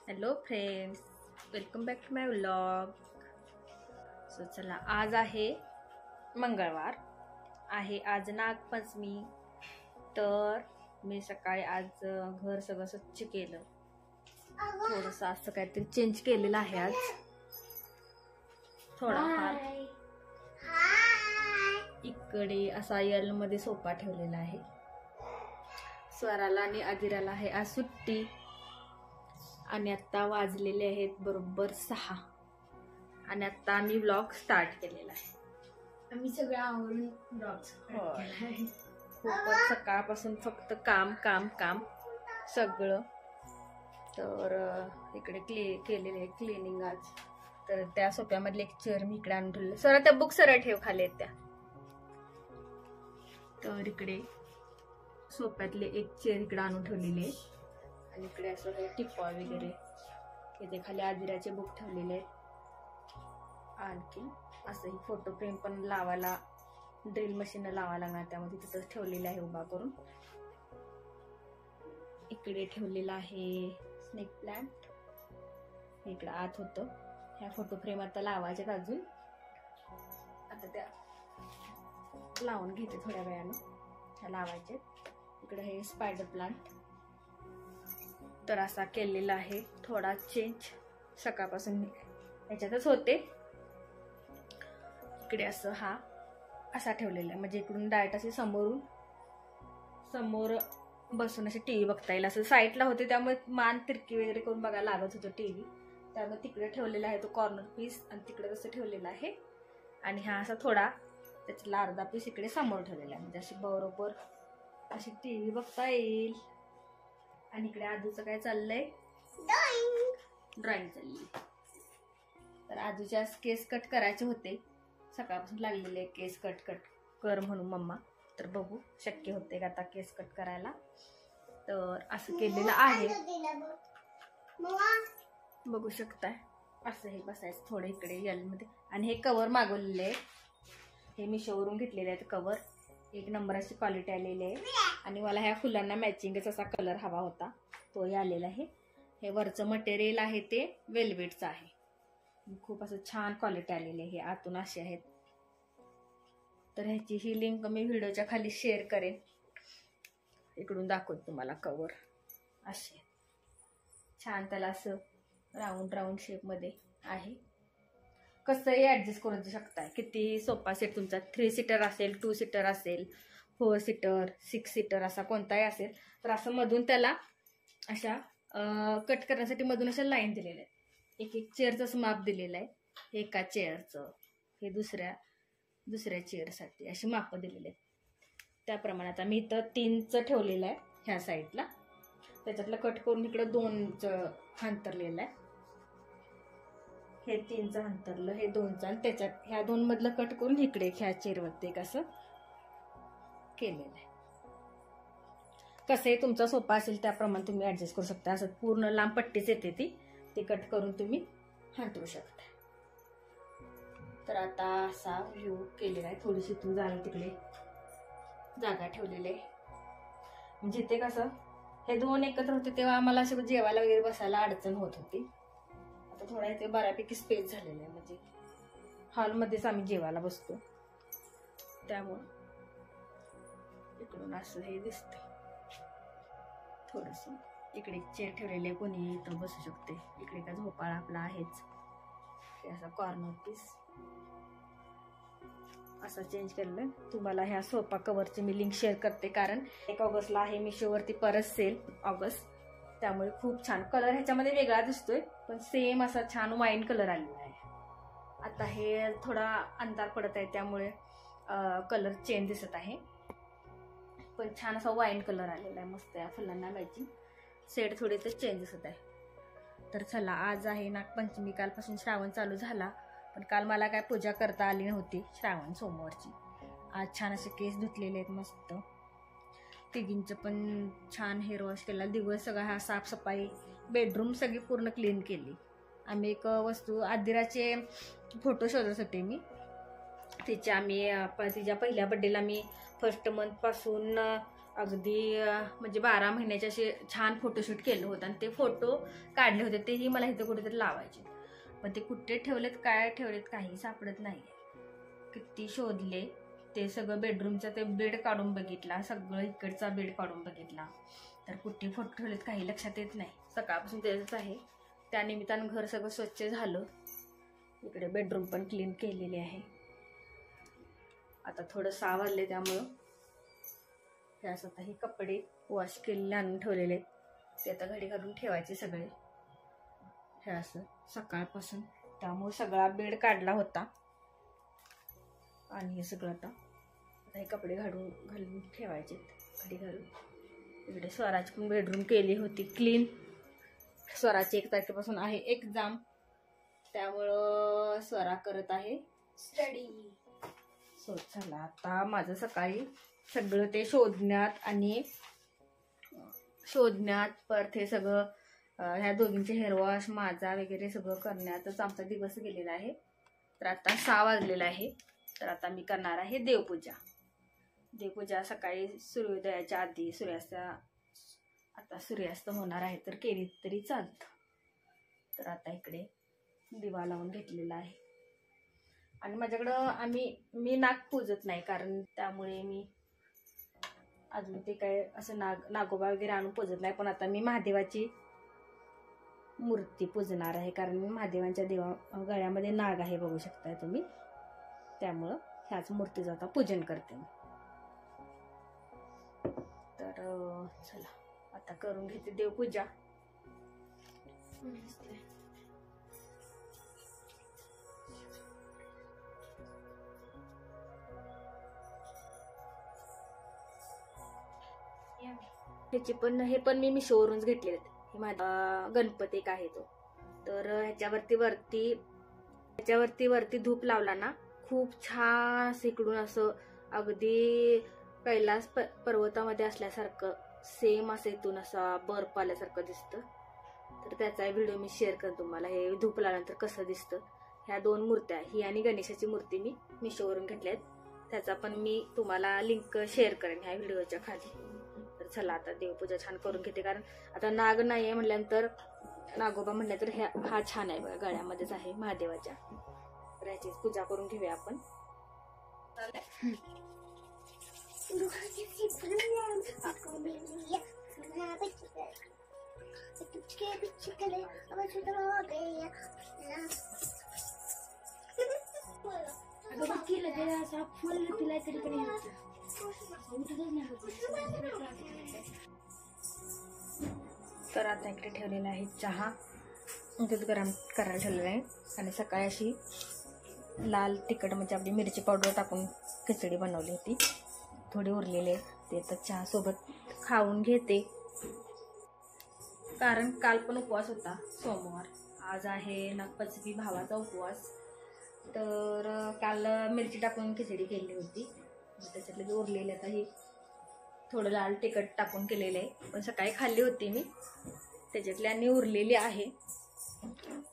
Hello friends, welcome back to my vlog. So चला, आज आहे मंगळवार, आहे आज नागपंचमी. तर मी सकाळी आज घर सगळं स्वच्छ केलं, थोडंसं असं काहीतरी चेंज केलेलं आहे आज थोडाफार. इकडे असा यल मध्ये सोफा ठेवलेला आहे. स्वराला आणि आदिराला आहे आज सुट्टी. आणि आता वाजलेले आहेत बरोबर 6 आणि आता आम्ही व्लॉग स्टार्ट केलेला आहे. आम्ही सगळं आवरून ब्लॉग खूपच सकाळपासून फक्त काम काम काम सगळं. तर इकडे केलेले आहे क्लिनिंग आज. तर त्या सोफ्यामधले एक चेअर मी इकडे आणून ठेवले. सर त्या बुक सरळ ठेव खाली आहेत त्या. तर इकडे सोफ्यातले एक चेअर इकडे आणून ठेवलेले आहे. आणि इकडे असं हे टिपॉय वगैरे, इथे खाली आदिराचे बुक ठेवलेले आहेत. आणखी असं ही फोटो फ्रेम पण लावायला ड्रिल मशीन लावायला लागणार, त्यामध्ये तिथंच ठेवलेलं आहे उभा करून. इकडे ठेवलेला आहे स्नेक प्लांट, इकडे आत होतं. ह्या फोटो फ्रेम आता लावायच्यात अजून, आता त्या लावून घेते थोड्या वेळानं, ह्या लावायचे. इकडे हे स्पायडर प्लांट. तर असा केलेला आहे थोडा चेंज, सकाळपासून याच्यातच होते. इकडे असं हा असा ठेवलेला आहे, म्हणजे इकडून डायरेक्ट असे समोर बसून असे टीव्ही बघता येईल. असं साईडला होते त्यामुळे मान तिरकी वगैरे करून बघायला लागत होतं टीव्ही, त्यामुळे तिकडे ठेवलेला आहे तो कॉर्नर पीस, आणि तिकडे तसं ठेवलेला आहे. आणि हा असा थोडा त्याच्यातला अर्धा पीस इकडे समोर ठेवलेला आहे, म्हणजे अशी बरोबर अशी टीव्ही बघता येईल. आणि इकडे आजूचं काय चाललंय, ड्रॉइंग चालली. तर आजूच्या केस कट करायचे होते, सकाळपासून लागलेले केस कट कर म्हणून मम्मा. तर बघू शक्य होते का आता केस कट करायला. तर असं केलेलं आहे, बघू शकताय. असं हे बसायचं थोडं इकडे यल मध्ये. आणि हे कवर मागवलेले आहे, हे मिशोवरून घेतलेले आहेत कवर. एक नंबर अशी क्वालिटी आलेली आहे. आणि मला ह्या फुलांना मॅचिंगच असा कलर हवा होता, तोही आलेला आहे. हे वरचं मटेरियल आहे ते वेल्वेटचं आहे, खूप असं छान क्वालिटी आलेली आहे. आतून असे आहेत. तर ह्याची ही लिंक मी व्हिडिओच्या खाली शेअर करेन. इकडून दाखवते तुम्हाला कवर. असे छान, त्याला असं राऊंड शेपमध्ये आहे. कसंही ॲडजस्ट करू शकताय. किती सोफा सेट तुमचा 3 सीटर असेल, 2 सीटर असेल, 4 सीटर, 6 सीटर असा कोणताही असेल, तर असं मधून त्याला अशा कट करण्यासाठी मधून अशा लाईन दिलेल्या आहेत. एक चेअरचं असं माप दिलेलं आहे, एका चेअरचं, हे दुसऱ्या चेअरसाठी अशी मापं दिलेली आहेत. त्याप्रमाणे आता मी इथं 3चं ठेवलेलं आहे ह्या साईडला, त्याच्यातलं कट करून इकडं 2चं अंतरलेलं आहे. हे 3चं अंतरलं, हे 2चं, आणि त्याच्यात ह्या 2 मधलं कट करून इकडे ह्या चेअरवरती एक असं केलेलं आहे. कसंही तुमचा सोफा असेल त्याप्रमाणे तुम्ही ऍडजस्ट करू शकता. असं पूर्ण लांब पट्टीच येते ती कट करून तुम्ही हातरू शकता. तर आता असा व्ह्यू केलेला आहे. थोडीशी इथून जायला तिकडे जागा ठेवलेली आहे. जिथे कसं हे 2 एकत्र होते तेव्हा आम्हाला असं जेवायला वगैरे बसायला अडचण होत होती. आता थोडा इथे बऱ्यापैकी स्पेस झालेला आहे, म्हणजे हॉलमध्येच आम्ही जेवायला बसतो, त्यामुळे इकडून असं हे दिसते. थोडस इकडे चेअर ठेवलेले आहे, कोणी इथं बसू शकते. इकडे का झोपाळा आपला आहेच. असा कॉर्नर पीस असा चेंज केलेलं. तुम्हाला ह्या सोफा कव्हरची मी लिंक शेअर करते, कारण 1 ऑगस्टला आहे मिशोवरती परत सेल ऑगस्ट, त्यामुळे खूप छान कलर ह्याच्यामध्ये वेगळा दिसतोय, पण सेम असा छान वाईन कलर आलेला आहे. आता हे थोडा अंधार पडत आहे त्यामुळे कलर चेंज दिसत आहे, पण छान असा वाईन कलर आलेला आहे. मस्त या फुलांना मॅचिंग सेट थोडे तर चेंज दिसत आहे. तर चला, आज आहे नागपंचमी. कालपासून श्रावण चालू झाला, पण काल मला काय पूजा करता आली नव्हती श्रावण सोमवारची. आज छान असे केस धुतलेले आहेत मस्त. तिघींचं पण छान हेअर वॉश केला. दिवस सगळा हा साफसफाई, बेडरूम सगळी पूर्ण क्लीन केली. आम्ही एक वस्तू, आदिराचे फोटो शोधत होते मी. तिच्या पहिल्या बड्डेला मी 1st मंथ पासून अगदी म्हणजे 12 महिन्याचे असे छान फोटोशूट केलं होतं आणि ते फोटो काढले होते तेही मला इथं कुठेतरी लावायचे, पण ते कुठे ठेवलेत काय ठेवलेत काही सापडत नाही. किती शोधले, ते सगळं बेडरूमचा ते बेड काढून बघितला, सगळं इकडचा बेड काढून बघितला, तर कुठे फोटो ठेवलेत काही लक्षात येत नाही. सकाळपासून तेच आहे. त्यानिमित्तानं घर सगळं स्वच्छ झालं. इकडे बेडरूम पण क्लीन केलेली आहे. आता थोडं 6 वाजले त्यामुळं हे असं आता हे कपडे वॉश केलेले आणून ठेवलेले ते आता घडी घालून ठेवायचे सगळे. हे असं सकाळपासून, त्यामुळे सगळा बेड काढला होता आणि हे सगळं आता हे कपडे घालून ठेवायचे घडी घालून. इकडे स्वराची पण बेडरूम केली होती क्लीन. स्वराची 1 तारखेपासून आहे एक्झाम, त्यामुळं स्वरा करत आहे स्टडी. सो चला आता माझं सकाळी सगळं ते शोधण्यात परत हे सगळं ह्या दोघींचे हेअर वॉश माझा वगैरे सगळं करण्यातच आमचा दिवस गेलेला आहे. तर आता 6 वाजलेला आहे. तर आता मी करणार आहे देवपूजा सकाळी सूर्योदयाच्या आधी. आता सूर्यास्त होणार आहे तर केली तरी चालतं. तर आता इकडे दिवा लावून घेतलेला आहे आणि माझ्याकडं मी नाग पूजत नाही, कारण त्यामुळे मी अजून ते काय असं नागोबा वगैरे आणून पूजत नाही. पण आता मी महादेवाची मूर्ती पूजणार आहे, कारण महादेवांच्या गळ्यामध्ये नाग आहे, बघू शकताय तुम्ही. त्यामुळं ह्याच मूर्तीचं आता पूजन करते मी. तर चला आता करून घेते देवपूजा. हे पण मी मिशोवरूनच घेतलेले आहेत. हे माझा गणपती एक आहे तो. तर ह्याच्यावरती वरती धूप लावला ना, खूप छान इकडून असं अगदी कैलास पर्वतामध्ये असल्यासारखं सेम असं इथून असा बर्फ आल्यासारखं दिसतं. तर त्याचा व्हिडिओ मी शेअर करतो तुम्हाला, हे धूप लावल्यानंतर कसं दिसतं. ह्या 2 मूर्त्या, ही आणि गणेशाची मूर्ती मी मिशोवरून घेतल्यात. त्याचा पण मी तुम्हाला लिंक शेअर करेन ह्या व्हिडिओच्या खाली. तर चला आता देवपूजा छान करून घेते, कारण आता नाग नाही आहे म्हटल्यानंतर, नागोबा म्हटल्यानंतर हा छान आहे बघा, गळ्यामध्येच आहे महादेवाच्या. तर ह्याचीच पूजा करून घेऊया आपण. तर आता इकडे ठेवलेला आहे चहा, दूध गरम करायला ठेवलेलं आहे. आणि सकाळी अशी लाल तिखट म्हणजे आपली मिरची पावडर टाकून खिचडी बनवली होती, थोडी उरलेले ते तर चहा सोबत खाऊन घेते. कारण काल पण उपवास होता, सोमवार. आज आहे नागपंचमी, भावाचा उपवास. तर काल मिरची टाकून खिचडी केली होती, त्याच्यातले जे उरलेले आता हे थोडं लाल तिखट टाकून केलेलं आहे, पण सकाळी खाल्ली होती मी, त्याच्यातली आणि उरलेली आहे.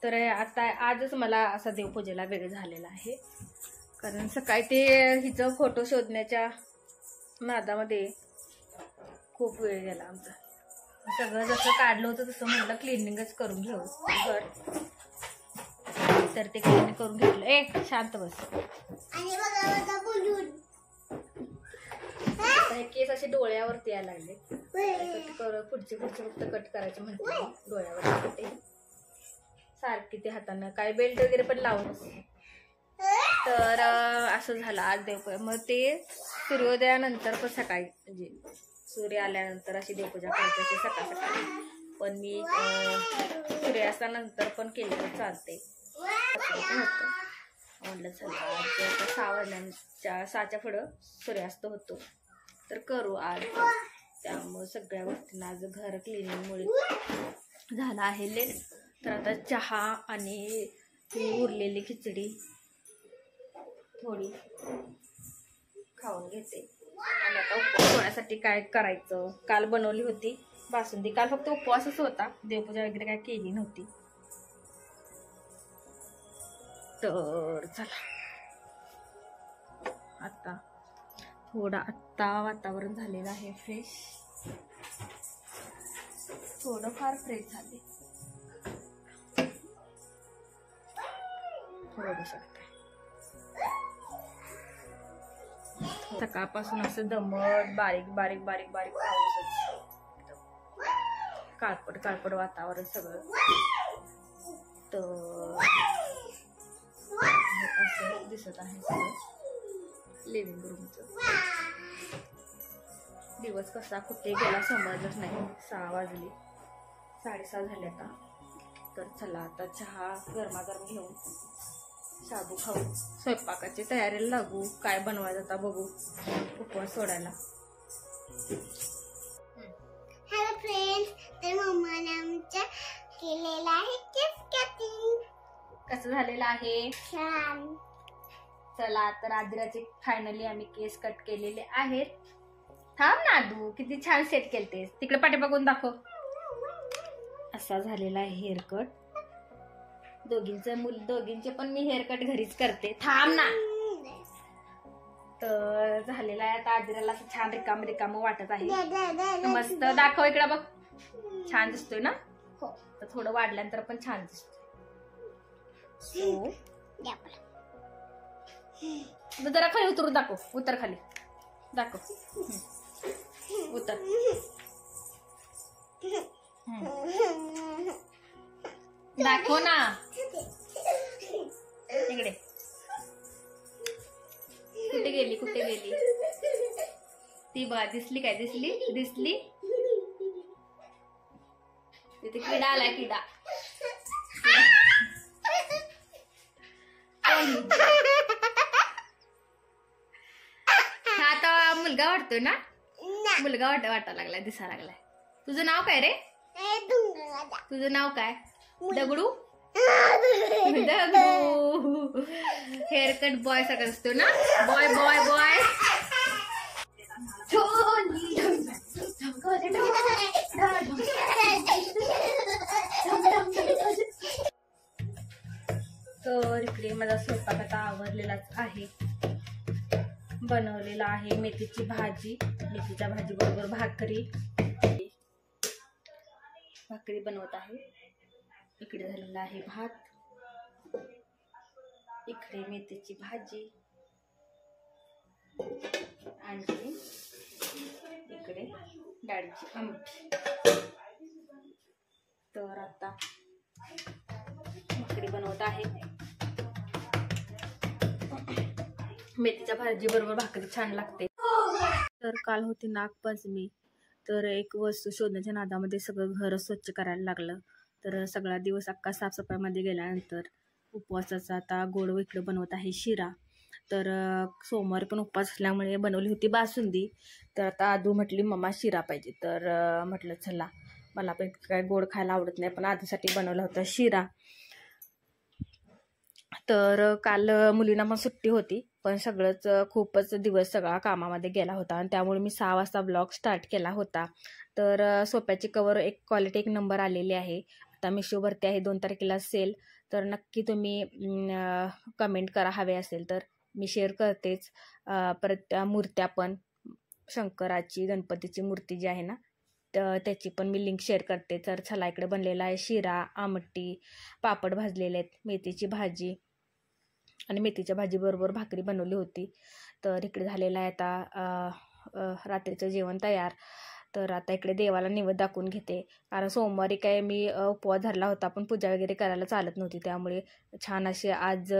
तर आता आजच मला असा देवपूजेला वेळ झालेला आहे, कारण सकाळी ते हिचं फोटो शोधण्याच्या नादामध्ये खूप वेळ गेला आमचा. सगळं जसं काढलं होतं तसं म्हटलं क्लिनिंगच करून घेऊ घर. तर ते क्लिनिंग करून घेतलं. शांत बस. हे केस असे डोळ्यावरती यायला लागले, पुढचे फक्त कट करायचे म्हणते डोळ्यावरती. सारखी ते हातानं काय बेल्ट वगैरे पण लावून. तर असं झालं आज देवपूजा. मग ते सूर्योदयानंतर पण सकाळी म्हणजे सूर्य आल्यानंतर अशी देवपूजा करायची सकाळ सकाळी, पण मी सूर्यास्तानंतर पण केली तर चालते. म्हटलं चला आज 6 वाजल्याच्या 6च्या पुढं सूर्यास्त होतो तर करू आज. त्यामुळे सगळ्या गोष्टींना आज घर क्लिनिंगमुळे झाला आहे लेट. तर आता चहा आणि उरलेली खिचडी थोडी खाऊन घेते. आणि आता उपवास होण्यासाठी काय करायचं, काल बनवली होती बासुंदी. काल फक्त उपवासच होता, देवपूजा वगैरे काय केली नव्हती. तर चला आता थोडा आता वातावरण झालेलं आहे फ्रेश, थोडंफार फ्रेश झाले, बघू शकता. सकाळपासून असं दमट बारीक बारीक बारीक बारीक पाऊसच, काळपट काळपट वातावरण सगळं. तर असं दिसत आहे सगळं लिव्हिंग रूमचं. दिवस कसा कुठे गेला समजलंच नाही. 6 वाजले, 6:30 झाले आता. तर चला आता चहा गरमागरम घेऊन शाबू खाऊ, स्वयंपाकाची तयारीला लागू. काय बनवायचं आता बघू उपवास सोडायला. हॅलो फ्रेंड्स, तर मम्माने आमच्या केलेला आहे केक कटिंग. कसं झालेलं आहे? छान. चला तर आदिराचे फायनली आम्ही केस कट केलेले आहेत. थांब ना आदू, किती छान सेट केलतेस. तिकडे पाठी बघून दाखव. असा झालेला आहे हेअरकट. दोघींचे पण मी हेअरकट घरीच करते. थांब ना. तर झालेला आहे आता. आदिराला असं छान रिकाम रिकाम वाटत आहे. मस्त दाखव इकडे बघ. छान दिसतोय ना? तर थोडं वाढल्यानंतर पण छान दिसतोय. जरा खाली उतरून दाखव. उतर खाली दाखव. उतर. दाखव ना इकडे. कुठे गेली कुठे गेली ती बघा. दिसली काय? दिसली. तिथे किडा आलाय. किडा हा आता मुलगा वाटतोय ना? मुलगा वाटायला लागलाय, दिसायला लागलाय. तुझं नाव काय रे? तुझं नाव काय? दगडू. दगडू हेअरकट बॉय सगळं असतो ना? Boy boy boy. तर इकडे माझा स्वयंपाक आता आवरलेलाच आहे. बनवलेला आहे मेथीची भाजी. मेथीच्या भाजी बरोबर भाकरी बनवत आहे. इकडे झालेला आहे भात, इकडे मेथीची भाजी, आणि इकडे डाळीची आमटी. तर आता भाकरी बनवत आहे. मेथीच्या भाजी बरोबर भाकरी छान लागते. तर काल होती नागपंचमी. तर एक वस्तू शोधण्याच्या नादामध्ये सगळं घर स्वच्छ करायला लागलं. तर सगळा दिवस अख्खा साफसफाईमध्ये गेल्यानंतर उपवासाचा आता गोड इकडं बनवत आहे शिरा. तर सोमवारी पण उपवास असल्यामुळे बनवली होती बासुंदी. तर आता आदू म्हटली मम्मा शिरा पाहिजे. तर म्हटलं चला, मला पण काय गोड खायला आवडत नाही, पण आधीसाठी बनवला होता शिरा. तर काल मुलींना पण सुट्टी होती, पण खूपच दिवस सगळा कामामध्ये गेला होता आणि त्यामुळे मी 6 वाजता ब्लॉग स्टार्ट केला होता. तर सोप्याची कवर क्वालिटी 1 नंबर आलेली आहे. आता मिशोवरती आहे 2 तारखेला सेल. तर नक्की तुम्ही कमेंट करा, हवे असेल तर. मी शेअर करतेच. परत मूर्त्या पण, शंकराची गणपतीची मूर्ती जी आहे ना, तर त्याची पण मी लिंक शेअर करते. तर चला, इकडे बनलेला आहे शिरा, आमटी, पापड भाजलेले आहेत, मेथीची भाजी आणि मेथीच्या भाजीबरोबर भाकरी बनवली होती. तर इकडे झालेलं आहे आता रात्रीचं जेवण तयार. तर आता इकडे देवाला नैवेद्य दाखवून घेते, कारण सोमवारी काय मी उपवास धरला होता, पण पूजा वगैरे करायला चालत नव्हती. त्यामुळे छान असे आज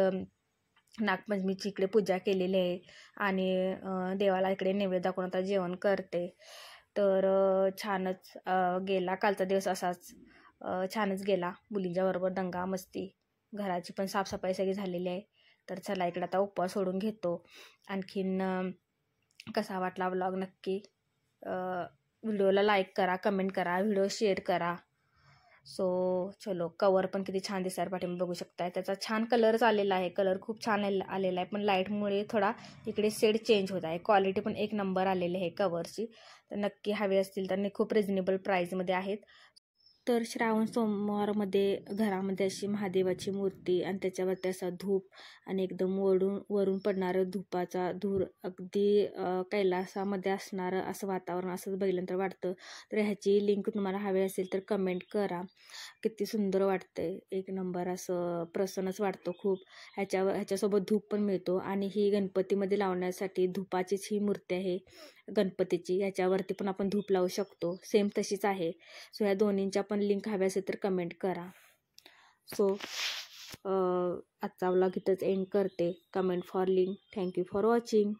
नागपंचमीची इकडे पूजा केलेली आहे आणि देवाला इकडे नैवेद्य दाखवून आता जेवण करते. तर छानच गेला कालचा दिवस. असाच छानच गेला. मुलींच्या बरोबर दंगा मस्ती, घराची पण साफसफाई सगळी झालेली आहे. तर चला, इकडे आता उपवास सोडून घेतो. आणखीन कसा वाटला व्लॉग नक्की व्हिडिओला लाईक करा, कमेंट करा, व्हिडिओ शेअर करा. सो चलो, कवर पण किती छान दिसायला पाठीमागे बघू शकताय. त्याचा छान कलरच आलेला आहे. कलर खूप छान आलेला आहे, पण लाईटमुळे थोडा इकडे शेड चेंज होत आहे. क्वालिटी पण 1 नंबर आलेली आहे कवरची. तर नक्की हवे असतील तर खूप रिजनेबल प्राईजमध्ये आहेत. तर श्रावण सोमवारमध्ये घरामध्ये अशी महादेवाची मूर्ती आणि त्याच्यावरती असा धूप आणि एकदम वरून पडणारं धुपाचा धूर अगदी कैलासामध्ये असणारं असं वातावरण असं बघितल्यानंतर वाटतं. तर ह्याची लिंक तुम्हाला हवी असेल तर कमेंट करा. किती सुंदर वाटतंय, एक नंबर असं प्रसन्नच वाटतं खूप. ह्याच्यासोबत धूप पण मिळतो आणि ही गणपतीमध्ये लावण्यासाठी धुपाचीच ही मूर्ती आहे गणपतीची. याच्यावरती पण आपण धूप लावू शकतो, सेम तशीच आहे. सो ह्या दोन्हींच्या पण लिंक हव्या असेल तर कमेंट करा. सो आजचा व्लॉग इथंच एंड करते. Comment for link. Thank you for watching.